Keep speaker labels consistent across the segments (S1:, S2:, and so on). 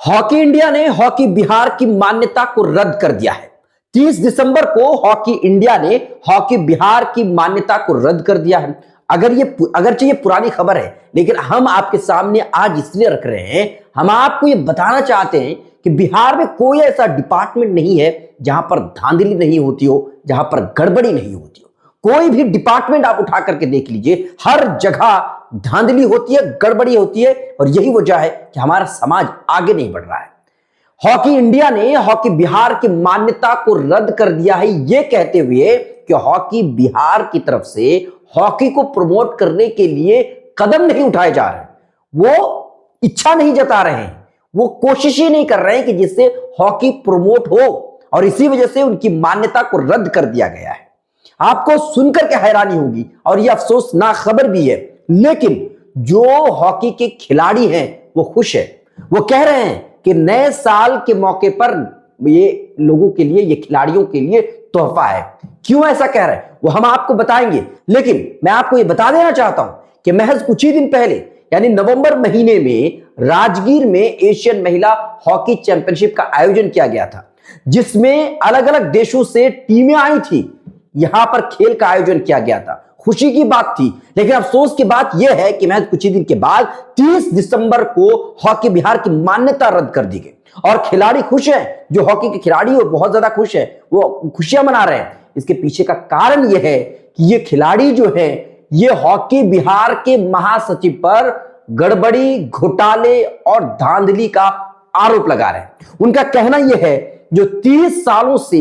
S1: Hockey India ने hockey Bihar की मान्यता को रद्द कर दिया है। 30 दिसंबर को हॉकी इंडिया ने हॉकी बिहार की मान्यता को रद्द कर दिया है। अगरचे ये पुरानी खबर है, लेकिन हम आपके सामने आज इसलिए रख रहे हैं, हम आपको ये बताना चाहते हैं कि बिहार में कोई ऐसा डिपार्टमेंट नहीं है जहां पर धांधली नहीं होती हो, जहां पर गड़बड़ी नहीं होती हो। कोई भी डिपार्टमेंट आप उठा करके देख लीजिए, हर जगह धांधली होती है, गड़बड़ी होती है, और यही वजह है कि हमारा समाज आगे नहीं बढ़ रहा है। हॉकी इंडिया ने हॉकी बिहार की मान्यता को रद्द कर दिया है, यह कहते हुए कि हॉकी बिहार की तरफ से हॉकी को प्रमोट करने के लिए कदम नहीं उठाए जा रहे, वो इच्छा नहीं जता रहे हैं, वो कोशिश ही नहीं कर रहे हैं कि जिससे हॉकी प्रमोट हो, और इसी वजह से उनकी मान्यता को रद्द कर दिया गया है। आपको सुनकर के हैरानी होगी और यह अफसोसनाक खबर भी है, लेकिन जो हॉकी के खिलाड़ी हैं वो खुश है। वो कह रहे हैं कि नए साल के मौके पर ये लोगों के लिए, ये खिलाड़ियों के लिए तोहफा है। क्यों ऐसा कह रहे हैं वो हम आपको बताएंगे, लेकिन मैं आपको ये बता देना चाहता हूं कि महज कुछ ही दिन पहले यानी नवंबर महीने में राजगीर में एशियन महिला हॉकी चैंपियनशिप का आयोजन किया गया था, जिसमें अलग अलग देशों से टीमें आई थी। यहां पर खेल का आयोजन किया गया था, खुशी की बात थी, लेकिन अफसोस की बात यह है कि महज कुछ ही दिन के बाद 30 दिसंबर को हॉकी बिहार की मान्यता रद्द कर दी गई। और खिलाड़ी खुश हैं, जो हॉकी के खिलाड़ी हो बहुत ज्यादा खुश है, वो खुशियां मना रहे हैं। इसके पीछे का कारण यह है कि ये खिलाड़ी जो है ये हॉकी बिहार के महासचिव पर गड़बड़ी, घोटाले और धांधली का आरोप लगा रहे हैं। उनका कहना यह है, जो 30 सालों से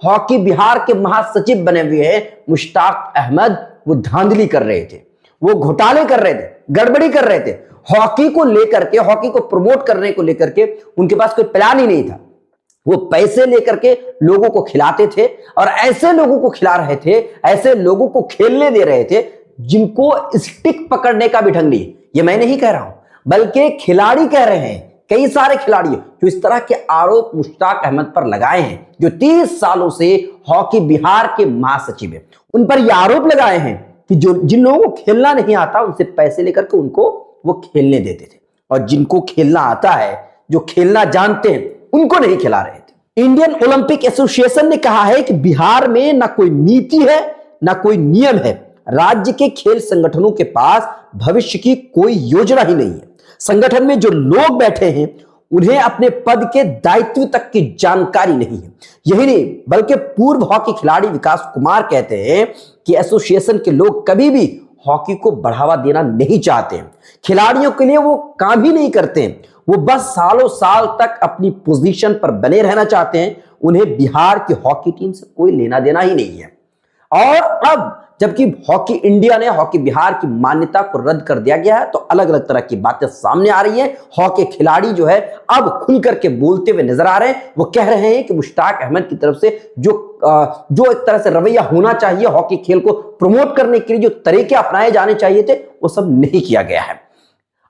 S1: हॉकी बिहार के महासचिव बने हुए हैं मुश्ताक अहमद, वो धांधली कर रहे थे, वो घोटाले कर रहे थे, गड़बड़ी कर रहे थे। हॉकी को लेकर के, हॉकी को प्रमोट करने को लेकर के उनके पास कोई प्लान ही नहीं था। वो पैसे लेकर के लोगों को खिलाते थे, और ऐसे लोगों को खिला रहे थे, ऐसे लोगों को खेलने दे रहे थे जिनको स्टिक पकड़ने का भी ढंग नहीं। ये मैं नहीं कह रहा हूं, बल्कि खिलाड़ी कह रहे हैं। कई सारे खिलाड़ी जो इस तरह के आरोप मुश्ताक अहमद पर लगाए हैं, जो 30 सालों से हॉकी बिहार के महासचिव हैं, उन पर यह आरोप लगाए हैं कि जिन लोगों को खेलना नहीं आता उनसे पैसे लेकर के उनको वो खेलने देते थे, और जिनको खेलना आता है, जो खेलना जानते हैं, उनको नहीं खिला रहे थे। इंडियन ओलंपिक एसोसिएशन ने कहा है कि बिहार में ना कोई नीति है, ना कोई नियम है। राज्य के खेल संगठनों के पास भविष्य की कोई योजना ही नहीं है। संगठन में जो लोग बैठे हैं उन्हें अपने पद के दायित्व तक की जानकारी नहीं है। यही नहीं, बल्कि पूर्व हॉकी खिलाड़ी विकास कुमार कहते हैं कि एसोसिएशन के लोग कभी भी हॉकी को बढ़ावा देना नहीं चाहते हैं। खिलाड़ियों के लिए वो काम ही नहीं करते हैं, वो बस सालों साल तक अपनी पोजीशन पर बने रहना चाहते हैं। उन्हें बिहार की हॉकी टीम से कोई लेना देना ही नहीं है। और अब जबकि हॉकी इंडिया ने हॉकी बिहार की मान्यता को रद्द कर दिया गया है, तो अलग अलग तरह की बातें सामने आ रही हैं। हॉकी खिलाड़ी जो है अब खुल करके बोलते हुए नजर आ रहे हैं। वो कह रहे हैं कि मुश्ताक अहमद की तरफ से जो एक तरह से रवैया होना चाहिए, हॉकी खेल को प्रमोट करने के लिए जो तरीके अपनाए जाने चाहिए थे, वो सब नहीं किया गया है।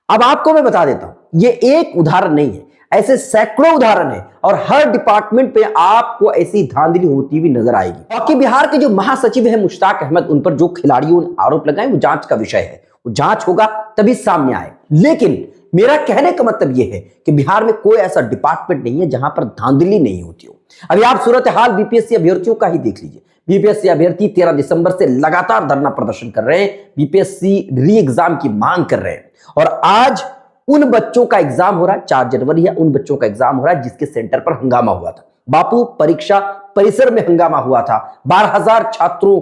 S1: अब आपको मैं बता देता हूं, ये एक उदाहरण नहीं है, ऐसे सैकड़ों उदाहरण है, और हर डिपार्टमेंट पे आपको ऐसी धांधली होती हुई नजर आएगी। हॉकी बिहार के जो महासचिव है मुश्ताक अहमद, उन पर जो खिलाड़ियों ने आरोप लगाए वो जांच का विषय है, वो जांच होगा तभी सामने आए। लेकिन मेरा कहने का मतलब यह है कि बिहार में कोई ऐसा डिपार्टमेंट नहीं है जहां पर धांधली नहीं होती हो। अभी आप सूरत हाल बीपीएससी अभ्यर्थियों का ही देख लीजिए। बीपीएससी अभ्यर्थी 13 दिसंबर से लगातार धरना प्रदर्शन कर रहे हैं, बीपीएससी री एग्जाम की मांग कर रहे हैं। और आज उन बच्चों का एग्जाम हो रहा है, 4 जनवरी है, उन बच्चों का एग्जाम हो रहा है जिसके सेंटर पर हंगामा हुआ था। बापू परीक्षा परिसर में हंगामा हुआ था, 12,000 छात्रों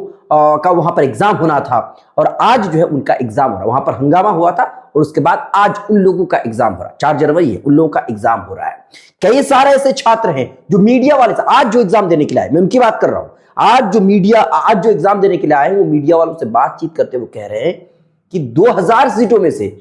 S1: का वहां पर एग्जाम होना था, और आज जो है उनका एग्जाम हो रहा है। वहां पर हंगामा हुआ था, और उसके बाद आज उन लोगों का एग्जाम हो रहा है। 4 जनवरी है, उन लोगों का एग्जाम हो रहा है। कई सारे ऐसे छात्र हैं जो मीडिया वाले से आज जो एग्जाम देने के लिए आए, मैं उनकी बात कर रहा हूं, आज जो एग्जाम देने के लिए आए हैं, वो मीडिया वालों से बातचीत करते हुए कह रहे हैं कि 2000 सीटों में से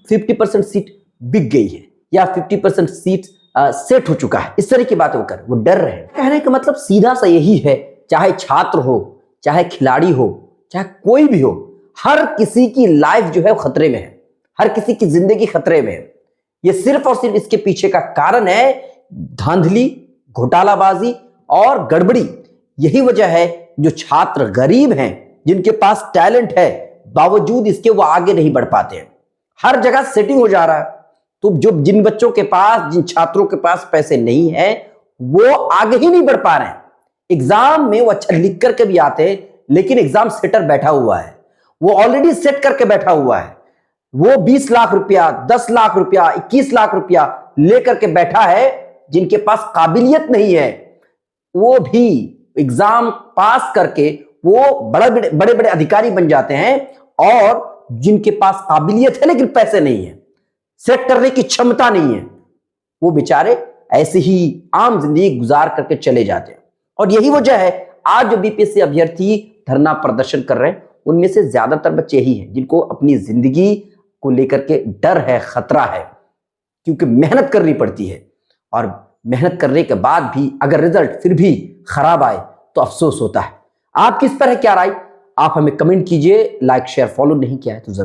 S1: 50% सीट बिक गई है, या 50% सीट सेट हो चुका है। इस तरह की बातें कर वो डर रहे हैं। कहने का मतलब सीधा सा यही है, चाहे छात्र हो, चाहे खिलाड़ी हो, चाहे कोई भी हो, हर किसी की लाइफ जो है खतरे में है, हर किसी की जिंदगी खतरे में है। ये सिर्फ और सिर्फ इसके पीछे का कारण है धांधली, घोटालाबाजी और गड़बड़ी। यही वजह है जो छात्र गरीब हैं, जिनके पास टैलेंट है, बावजूद इसके वो आगे नहीं बढ़ पाते हैं। हर जगह सेटिंग हो जा रहा है, तो जो जिन बच्चों के पास, जिन छात्रों के पास पैसे नहीं है, वो आगे ही नहीं बढ़ पा रहे हैं। एग्जाम में वो अच्छा लिख करके भी आते हैं, लेकिन एग्जाम सेटर बैठा हुआ है, वो ऑलरेडी सेट करके बैठा हुआ है, वो 20 लाख रुपया, 10 लाख रुपया, 21 लाख रुपया लेकर के बैठा है। जिनके पास काबिलियत नहीं है, वो भी एग्जाम पास करके वो बड़े बड़े अधिकारी बन जाते हैं, और जिनके पास काबिलियत है लेकिन पैसे नहीं है, सेट करने की क्षमता नहीं है, वो बेचारे ऐसे ही आम जिंदगी गुजार करके चले जाते हैं। और यही वजह है आज जो बीपीएससी अभ्यर्थी धरना प्रदर्शन कर रहे हैं, उनमें से ज्यादातर बच्चे ही हैं जिनको अपनी जिंदगी को लेकर के डर है, खतरा है, क्योंकि मेहनत करनी पड़ती है, और मेहनत करने के बाद भी अगर रिजल्ट फिर भी खराब आए तो अफसोस होता है। आपकी इस पर है क्या राय? आप हमें कमेंट कीजिए। लाइक शेयर फॉलो नहीं किया है तो जरूर